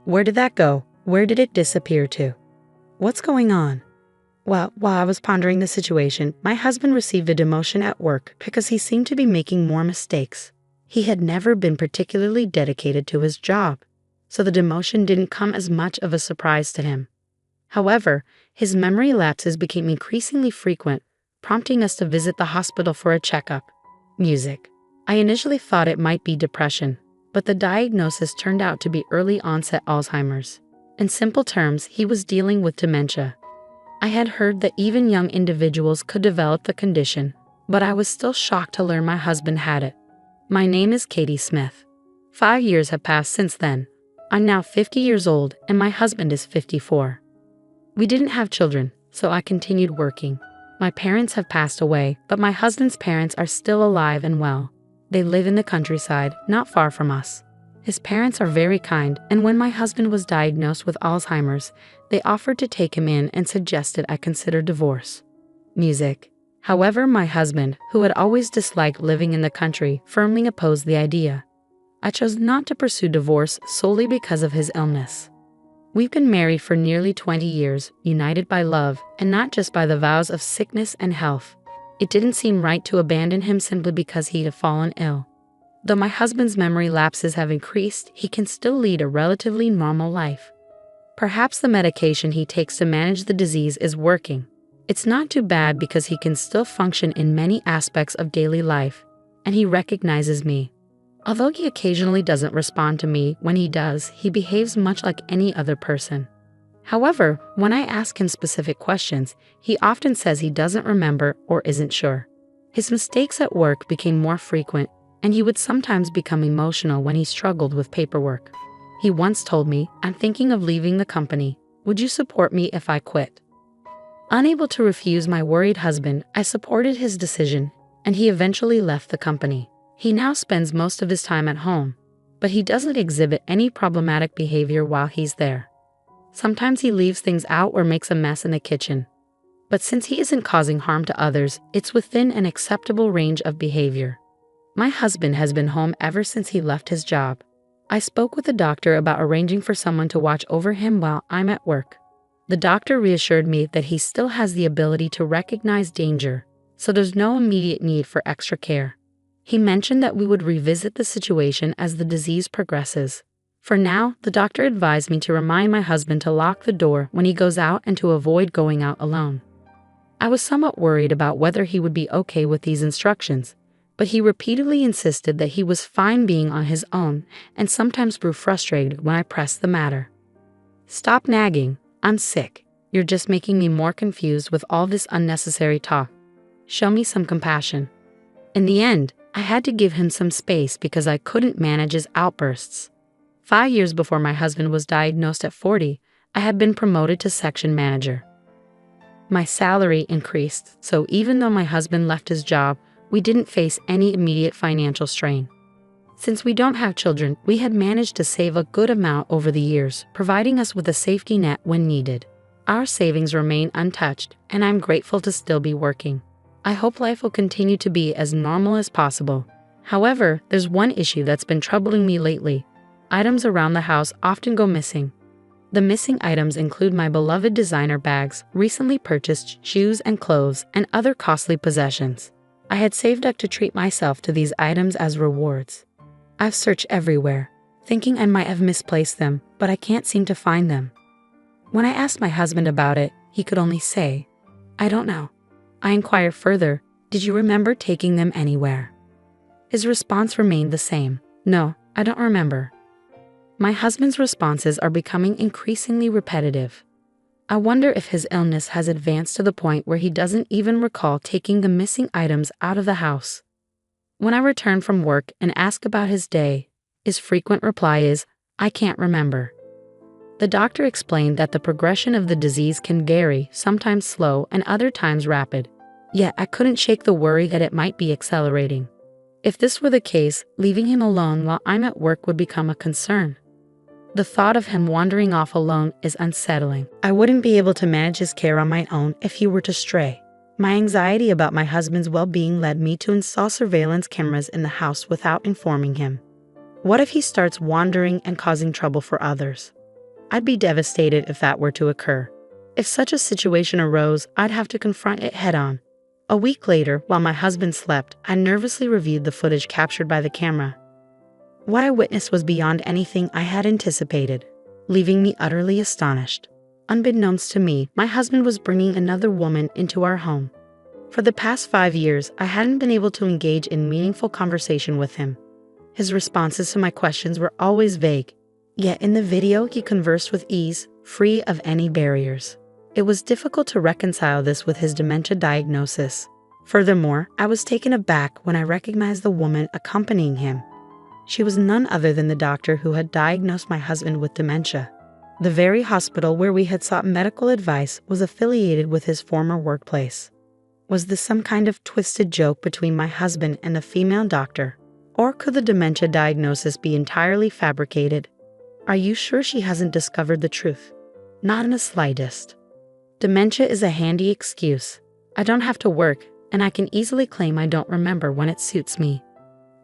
Where did that go? Where did it disappear to? What's going on? Well, while I was pondering the situation, my husband received a demotion at work because he seemed to be making more mistakes. He had never been particularly dedicated to his job, so the demotion didn't come as much of a surprise to him. However, his memory lapses became increasingly frequent, prompting us to visit the hospital for a checkup. Music. I initially thought it might be depression, but the diagnosis turned out to be early-onset Alzheimer's. In simple terms, he was dealing with dementia. I had heard that even young individuals could develop the condition, but I was still shocked to learn my husband had it. My name is Katie Smith. 5 years have passed since then. I'm now 50 years old and my husband is 54. We didn't have children, so I continued working. My parents have passed away, but my husband's parents are still alive and well. They live in the countryside, not far from us. His parents are very kind, and when my husband was diagnosed with Alzheimer's, they offered to take him in and suggested I consider divorce. Music. However, my husband, who had always disliked living in the country, firmly opposed the idea. I chose not to pursue divorce solely because of his illness. We've been married for nearly 20 years, united by love, and not just by the vows of sickness and health. It didn't seem right to abandon him simply because he had fallen ill. Though my husband's memory lapses have increased, he can still lead a relatively normal life. Perhaps the medication he takes to manage the disease is working. It's not too bad because he can still function in many aspects of daily life, and he recognizes me. Although he occasionally doesn't respond to me, when he does, he behaves much like any other person. However, when I ask him specific questions, he often says he doesn't remember or isn't sure. His mistakes at work became more frequent, and he would sometimes become emotional when he struggled with paperwork. He once told me, "I'm thinking of leaving the company. Would you support me if I quit?" Unable to refuse my worried husband, I supported his decision, and he eventually left the company. He now spends most of his time at home, but he doesn't exhibit any problematic behavior while he's there. Sometimes he leaves things out or makes a mess in the kitchen. But since he isn't causing harm to others, it's within an acceptable range of behavior. My husband has been home ever since he left his job. I spoke with the doctor about arranging for someone to watch over him while I'm at work. The doctor reassured me that he still has the ability to recognize danger, so there's no immediate need for extra care. He mentioned that we would revisit the situation as the disease progresses. For now, the doctor advised me to remind my husband to lock the door when he goes out and to avoid going out alone. I was somewhat worried about whether he would be okay with these instructions, but he repeatedly insisted that he was fine being on his own and sometimes grew frustrated when I pressed the matter. "Stop nagging. I'm sick. You're just making me more confused with all this unnecessary talk. Show me some compassion." In the end, I had to give him some space because I couldn't manage his outbursts. 5 years before my husband was diagnosed at 40, I had been promoted to section manager. My salary increased, so even though my husband left his job, we didn't face any immediate financial strain. Since we don't have children, we had managed to save a good amount over the years, providing us with a safety net when needed. Our savings remain untouched, and I'm grateful to still be working. I hope life will continue to be as normal as possible. However, there's one issue that's been troubling me lately. Items around the house often go missing. The missing items include my beloved designer bags, recently purchased shoes and clothes, and other costly possessions. I had saved up to treat myself to these items as rewards. I've searched everywhere, thinking I might have misplaced them, but I can't seem to find them. When I asked my husband about it, he could only say, "I don't know." I inquired further, "Did you remember taking them anywhere?" His response remained the same, "No, I don't remember." My husband's responses are becoming increasingly repetitive. I wonder if his illness has advanced to the point where he doesn't even recall taking the missing items out of the house. When I return from work and ask about his day, his frequent reply is, "I can't remember." The doctor explained that the progression of the disease can vary, sometimes slow and other times rapid. Yet I couldn't shake the worry that it might be accelerating. If this were the case, leaving him alone while I'm at work would become a concern. The thought of him wandering off alone is unsettling. I wouldn't be able to manage his care on my own if he were to stray. My anxiety about my husband's well-being led me to install surveillance cameras in the house without informing him. What if he starts wandering and causing trouble for others? I'd be devastated if that were to occur. If such a situation arose, I'd have to confront it head-on. A week later, while my husband slept, I nervously reviewed the footage captured by the camera. What I witnessed was beyond anything I had anticipated, leaving me utterly astonished. Unbeknownst to me, my husband was bringing another woman into our home. For the past 5 years, I hadn't been able to engage in meaningful conversation with him. His responses to my questions were always vague, yet in the video he conversed with ease, free of any barriers. It was difficult to reconcile this with his dementia diagnosis. Furthermore, I was taken aback when I recognized the woman accompanying him. She was none other than the doctor who had diagnosed my husband with dementia. The very hospital where we had sought medical advice was affiliated with his former workplace. Was this some kind of twisted joke between my husband and the female doctor? Or could the dementia diagnosis be entirely fabricated? Are you sure she hasn't discovered the truth? Not in the slightest. Dementia is a handy excuse. I don't have to work, and I can easily claim I don't remember when it suits me.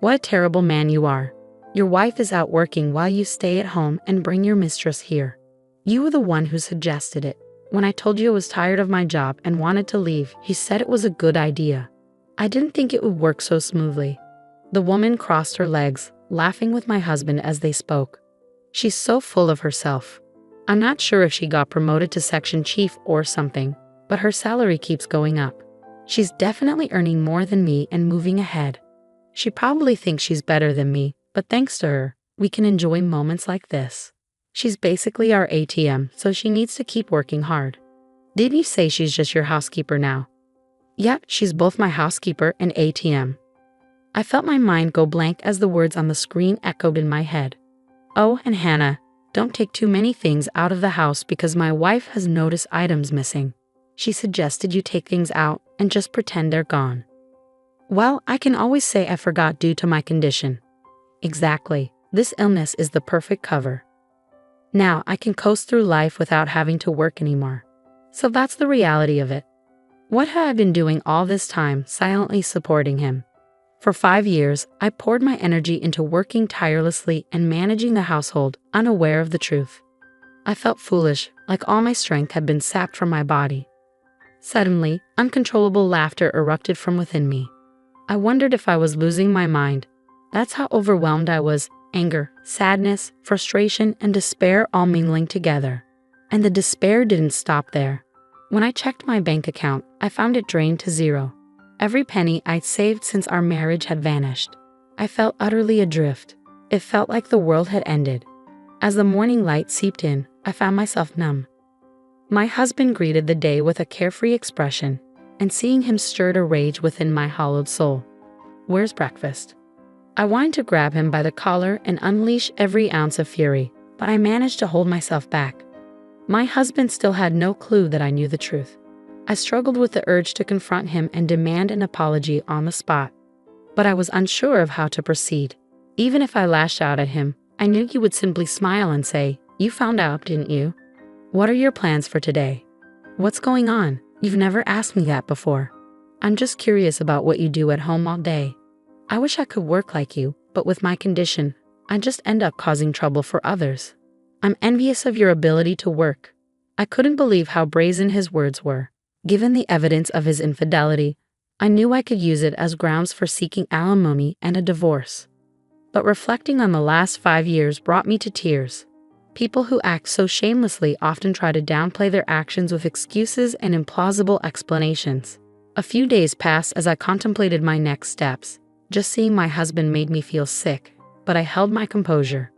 What a terrible man you are. Your wife is out working while you stay at home and bring your mistress here. You were the one who suggested it. When I told you I was tired of my job and wanted to leave, you said it was a good idea. I didn't think it would work so smoothly. The woman crossed her legs, laughing with my husband as they spoke. She's so full of herself. I'm not sure if she got promoted to section chief or something, but her salary keeps going up. She's definitely earning more than me and moving ahead. She probably thinks she's better than me, but thanks to her, we can enjoy moments like this. She's basically our ATM, so she needs to keep working hard. Didn't you say she's just your housekeeper now? Yep, she's both my housekeeper and ATM. I felt my mind go blank as the words on the screen echoed in my head. Oh, and Hannah, don't take too many things out of the house because my wife has noticed items missing. She suggested you take things out and just pretend they're gone. Well, I can always say I forgot due to my condition. Exactly, this illness is the perfect cover. Now I can coast through life without having to work anymore. So that's the reality of it. What have I been doing all this time, silently supporting him? For 5 years, I poured my energy into working tirelessly and managing the household, unaware of the truth. I felt foolish, like all my strength had been sapped from my body. Suddenly, uncontrollable laughter erupted from within me. I wondered if I was losing my mind. That's how overwhelmed I was, anger, sadness, frustration, and despair all mingling together. And the despair didn't stop there. When I checked my bank account, I found it drained to zero. Every penny I'd saved since our marriage had vanished. I felt utterly adrift. It felt like the world had ended. As the morning light seeped in, I found myself numb. My husband greeted the day with a carefree expression, and seeing him stirred a rage within my hollowed soul. Where's breakfast? I wanted to grab him by the collar and unleash every ounce of fury, but I managed to hold myself back. My husband still had no clue that I knew the truth. I struggled with the urge to confront him and demand an apology on the spot. But I was unsure of how to proceed. Even if I lashed out at him, I knew he would simply smile and say, "You found out, didn't you? What are your plans for today? What's going on? You've never asked me that before. I'm just curious about what you do at home all day. I wish I could work like you, but with my condition, I just end up causing trouble for others. I'm envious of your ability to work." I couldn't believe how brazen his words were. Given the evidence of his infidelity, I knew I could use it as grounds for seeking alimony and a divorce. But reflecting on the last 5 years brought me to tears. People who act so shamelessly often try to downplay their actions with excuses and implausible explanations. A few days passed as I contemplated my next steps. Just seeing my husband made me feel sick, but I held my composure.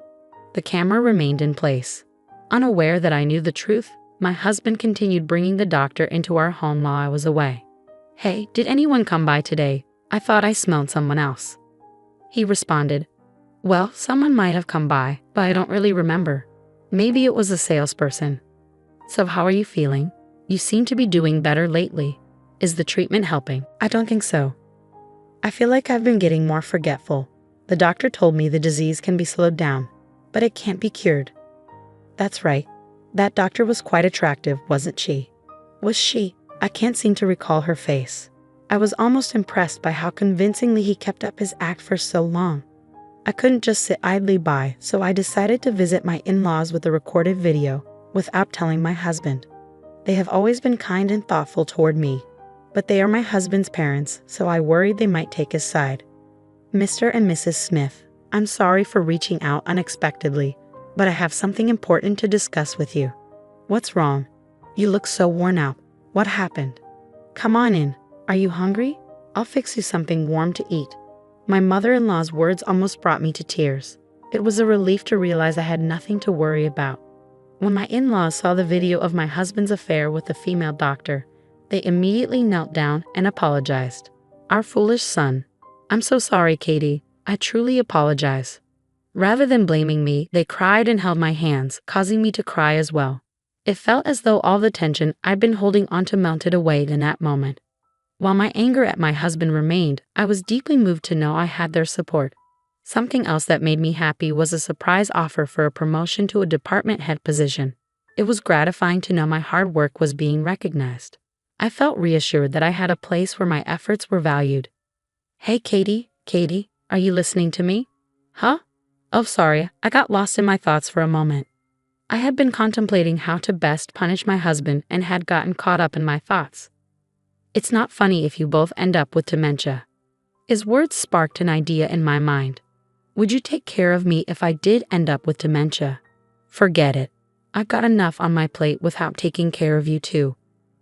The camera remained in place. Unaware that I knew the truth, my husband continued bringing the doctor into our home while I was away. "Hey, did anyone come by today? I thought I smelled someone else." He responded, "Well, someone might have come by, but I don't really remember. Maybe it was a salesperson." "So how are you feeling? You seem to be doing better lately. Is the treatment helping?" "I don't think so. I feel like I've been getting more forgetful. The doctor told me the disease can be slowed down, but it can't be cured." "That's right. That doctor was quite attractive, wasn't she?" "Was she?" I can't seem to recall her face. I was almost impressed by how convincingly he kept up his act for so long. I couldn't just sit idly by, so I decided to visit my in-laws with a recorded video, without telling my husband. They have always been kind and thoughtful toward me, but they are my husband's parents, so I worried they might take his side. Mr. and Mrs. Smith, I'm sorry for reaching out unexpectedly, but I have something important to discuss with you. What's wrong? You look so worn out. What happened? Come on in. Are you hungry? I'll fix you something warm to eat. My mother-in-law's words almost brought me to tears. It was a relief to realize I had nothing to worry about. When my in-laws saw the video of my husband's affair with the female doctor, they immediately knelt down and apologized. Our foolish son. I'm so sorry, Katie. I truly apologize. Rather than blaming me, they cried and held my hands, causing me to cry as well. It felt as though all the tension I'd been holding onto melted away in that moment. While my anger at my husband remained, I was deeply moved to know I had their support. Something else that made me happy was a surprise offer for a promotion to a department head position. It was gratifying to know my hard work was being recognized. I felt reassured that I had a place where my efforts were valued. Hey, Katie, are you listening to me? Huh? Oh, sorry, I got lost in my thoughts for a moment. I had been contemplating how to best punish my husband and had gotten caught up in my thoughts. It's not funny if you both end up with dementia. His words sparked an idea in my mind. Would you take care of me if I did end up with dementia? Forget it. I've got enough on my plate without taking care of you too.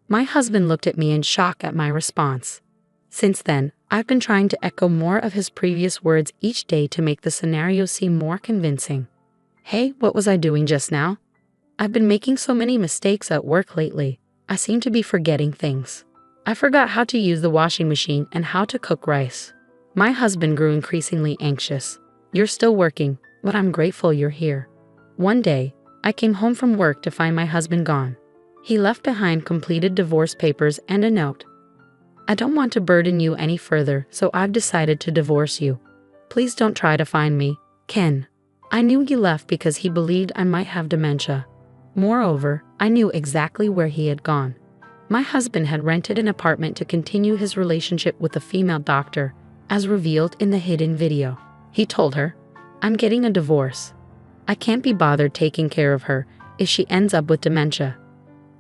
My husband looked at me in shock at my response. Since then, I've been trying to echo more of his previous words each day to make the scenario seem more convincing. Hey, what was I doing just now? I've been making so many mistakes at work lately. I seem to be forgetting things. I forgot how to use the washing machine and how to cook rice. My husband grew increasingly anxious. You're still working, but I'm grateful you're here. One day, I came home from work to find my husband gone. He left behind completed divorce papers and a note. I don't want to burden you any further, so I've decided to divorce you. Please don't try to find me, Ken. I knew he left because he believed I might have dementia. Moreover, I knew exactly where he had gone. My husband had rented an apartment to continue his relationship with a female doctor, as revealed in the hidden video. He told her, I'm getting a divorce. I can't be bothered taking care of her if she ends up with dementia.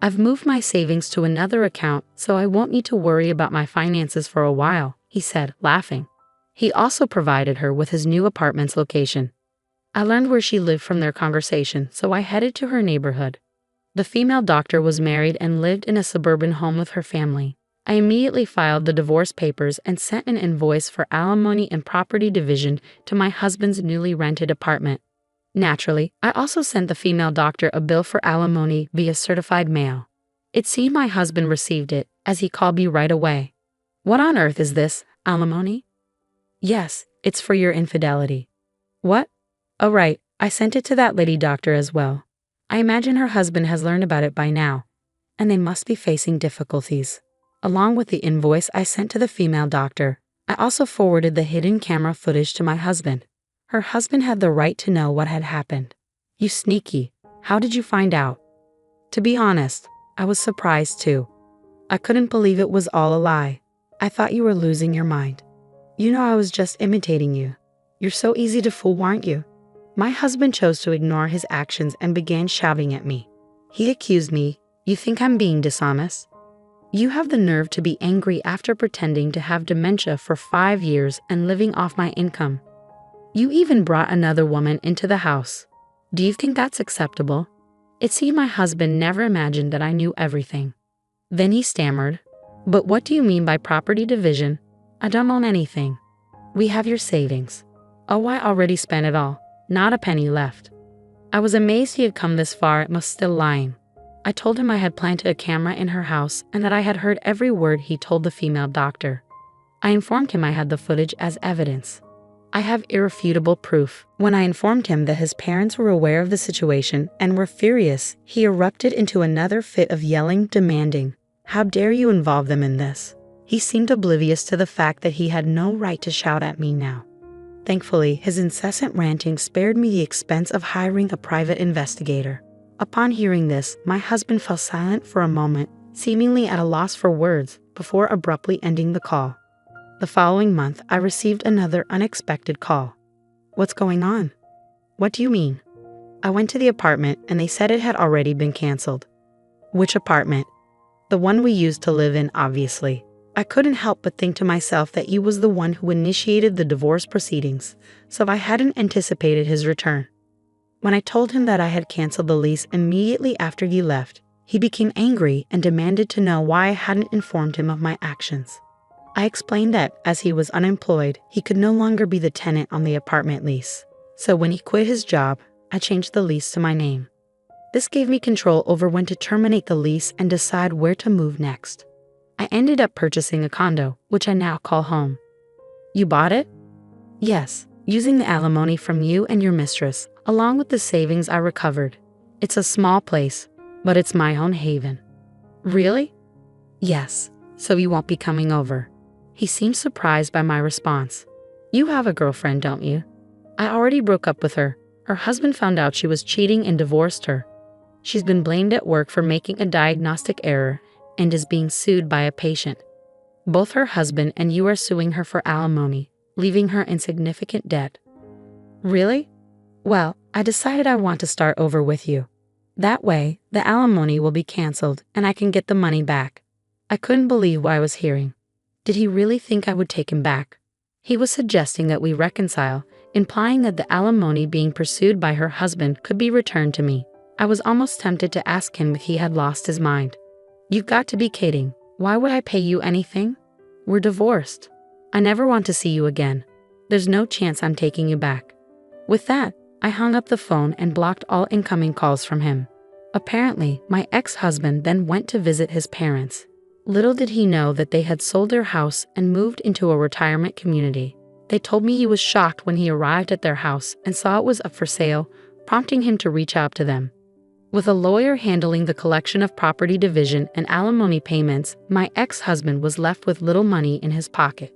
I've moved my savings to another account so I won't need to worry about my finances for a while, he said, laughing. He also provided her with his new apartment's location. I learned where she lived from their conversation, so I headed to her neighborhood. The female doctor was married and lived in a suburban home with her family. I immediately filed the divorce papers and sent an invoice for alimony and property division to my husband's newly rented apartment. Naturally, I also sent the female doctor a bill for alimony via certified mail. It seemed my husband received it, as he called me right away. What on earth is this, alimony? Yes, it's for your infidelity. What? Oh right, I sent it to that lady doctor as well. I imagine her husband has learned about it by now, and they must be facing difficulties. Along with the invoice I sent to the female doctor, I also forwarded the hidden camera footage to my husband. Her husband had the right to know what had happened. You sneaky, how did you find out? To be honest, I was surprised too. I couldn't believe it was all a lie. I thought you were losing your mind. You know I was just imitating you. You're so easy to fool, aren't you? My husband chose to ignore his actions and began shouting at me. He accused me, you think I'm being dishonest? You have the nerve to be angry after pretending to have dementia for 5 years and living off my income. You even brought another woman into the house. Do you think that's acceptable? It seemed my husband never imagined that I knew everything. Then he stammered, but what do you mean by property division? I don't own anything. We have your savings. Oh, I already spent it all. Not a penny left. I was amazed he had come this far and was still lying. I told him I had planted a camera in her house and that I had heard every word he told the female doctor. I informed him I had the footage as evidence. I have irrefutable proof. When I informed him that his parents were aware of the situation and were furious, he erupted into another fit of yelling, demanding, "How dare you involve them in this?" He seemed oblivious to the fact that he had no right to shout at me now. Thankfully, his incessant ranting spared me the expense of hiring a private investigator. Upon hearing this, my husband fell silent for a moment, seemingly at a loss for words, before abruptly ending the call. The following month, I received another unexpected call. What's going on? What do you mean? I went to the apartment and they said it had already been canceled. Which apartment? The one we used to live in, obviously. I couldn't help but think to myself that you was the one who initiated the divorce proceedings, so I hadn't anticipated his return. When I told him that I had canceled the lease immediately after you left, he became angry and demanded to know why I hadn't informed him of my actions. I explained that, as he was unemployed, he could no longer be the tenant on the apartment lease. So when he quit his job, I changed the lease to my name. This gave me control over when to terminate the lease and decide where to move next. I ended up purchasing a condo, which I now call home. You bought it? Yes, using the alimony from you and your mistress, along with the savings I recovered. It's a small place, but it's my own haven. Really? Yes, so you won't be coming over. He seemed surprised by my response. You have a girlfriend, don't you? I already broke up with her. Her husband found out she was cheating and divorced her. She's been blamed at work for making a diagnostic error and is being sued by a patient. Both her husband and you are suing her for alimony, leaving her in significant debt. Really? Well, I decided I want to start over with you. That way, the alimony will be canceled and I can get the money back. I couldn't believe what I was hearing. Did he really think I would take him back? He was suggesting that we reconcile, implying that the alimony being pursued by her husband could be returned to me. I was almost tempted to ask him if he had lost his mind. You've got to be kidding. Why would I pay you anything? We're divorced. I never want to see you again. There's no chance I'm taking you back. With that, I hung up the phone and blocked all incoming calls from him. Apparently, my ex-husband then went to visit his parents. Little did he know that they had sold their house and moved into a retirement community. They told me he was shocked when he arrived at their house and saw it was up for sale, prompting him to reach out to them. With a lawyer handling the collection of property division and alimony payments, my ex-husband was left with little money in his pocket.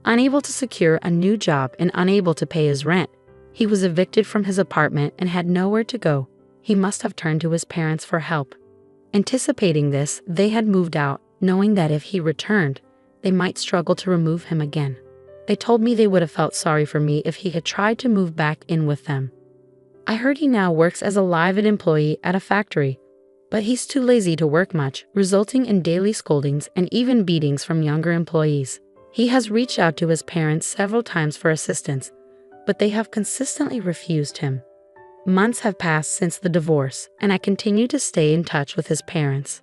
Unable to secure a new job and unable to pay his rent, he was evicted from his apartment and had nowhere to go. He must have turned to his parents for help. Anticipating this, they had moved out, knowing that if he returned, they might struggle to remove him again. They told me they would have felt sorry for me if he had tried to move back in with them. I heard he now works as a live-in employee at a factory, but he's too lazy to work much, resulting in daily scoldings and even beatings from younger employees. He has reached out to his parents several times for assistance, but they have consistently refused him. Months have passed since the divorce, and I continue to stay in touch with his parents.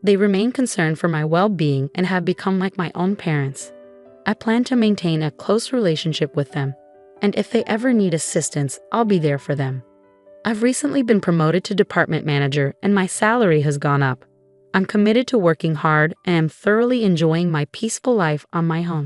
They remain concerned for my well-being and have become like my own parents. I plan to maintain a close relationship with them, and if they ever need assistance, I'll be there for them. I've recently been promoted to department manager and my salary has gone up. I'm committed to working hard and am thoroughly enjoying my peaceful life on my own.